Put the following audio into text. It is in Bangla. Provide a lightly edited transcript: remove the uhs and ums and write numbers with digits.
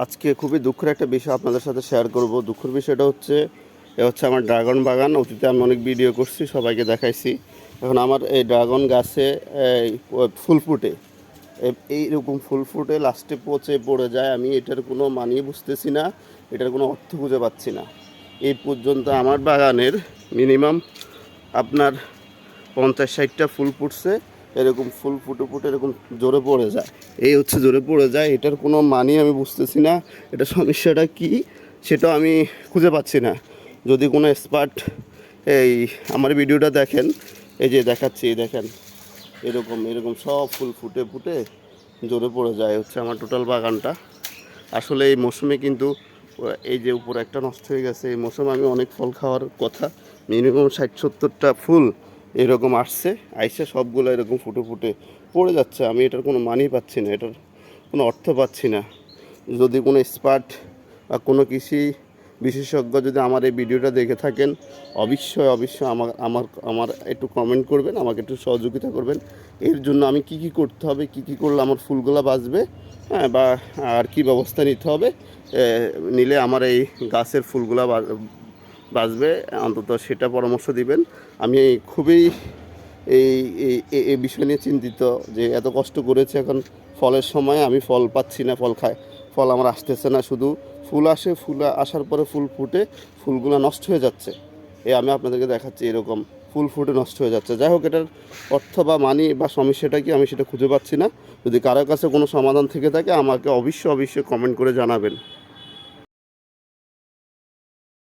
আজকে খুবই দুঃখের একটা বিষয় আপনাদের সাথে শেয়ার করব। দুঃখের বিষয়টা হচ্ছে আমার ড্রাগন বাগান। অতীতে আমি অনেক ভিডিও করছি, সবাইকে দেখাইছি। এখন আমার এই ড্রাগন গাছে এই ফুল ফুটে, এইরকম ফুল ফুটে লাস্টে পচে পড়ে যায়। আমি এটার কোনো মানিয়ে বুঝতেছি না, এটার কোনো অর্থ খুঁজে পাচ্ছি না। এই পর্যন্ত আমার বাগানের মিনিমাম আপনার 50-60টা ফুল ফুটছে। এরকম ফুল ফুটে ফুটে এরকম জোরে পড়ে যায়, এই হচ্ছে জোরে পড়ে যায়। এটার কোনো মানি আমি বুঝতেছি না, এটা সমস্যাটা কি সেটাও আমি খুঁজে পাচ্ছি না। যদি কোনো এক্সপার্ট এই আমার ভিডিওটা দেখেন, এই যে দেখাচ্ছি, দেখেন এরকম এরকম সব ফুল ফুটে ফুটে জোরে পড়ে যায় হচ্ছে আমার টোটাল বাগানটা। আসলে এই মৌসুমে কিন্তু এই যে উপরে একটা নষ্ট হয়ে গেছে, এই মৌসুমে আমি অনেক ফল খাওয়ার কথা। মিনিমাম 60-70টা ফুল এরকম আসছে, আইসে সবগুলো এরকম ফুটে ফুটে পড়ে যাচ্ছে। আমি এটার কোনো মানি পাচ্ছি না, এটার কোনো অর্থ পাচ্ছি না। যদি কোনো এক্সপার্ট বা কোনো কৃষি বিশেষজ্ঞ যদি আমার এই ভিডিওটা দেখে থাকেন, অবশ্যই অবশ্যই আমার আমার আমার একটু কমেন্ট করবেন, আমাকে একটু সহযোগিতা করবেন। এর জন্য আমি কি কি করতে হবে, কি কি করলে আমার ফুলগুলো বাঁচবে, হ্যাঁ, বা আর কি ব্যবস্থা নিতে হবে, নিলে আমার এই গাছের ফুলগুলো বাঁচবে, অন্তত সেটা পরামর্শ দিবেন। আমি খুবই এই এই বিষয় নিয়ে চিন্তিত যে এত কষ্ট করেছে, এখন ফলের সময় আমি ফল পাচ্ছি না, ফল আমার আসতেছে না। শুধু ফুল আসে, ফুল আসার পরে ফুল ফুটে ফুলগুলো নষ্ট হয়ে যাচ্ছে। আমি আপনাদেরকে দেখাচ্ছি, এরকম ফুল ফুটে নষ্ট হয়ে যাচ্ছে। যাই হোক, এটার অর্থ বা মানি বা সমস্যাটা কি আমি সেটা খুঁজে পাচ্ছি না। যদি কারোর কাছে কোনো সমাধান থেকে থাকে আমাকে অবশ্যই অবশ্যই কমেন্ট করে জানাবেন।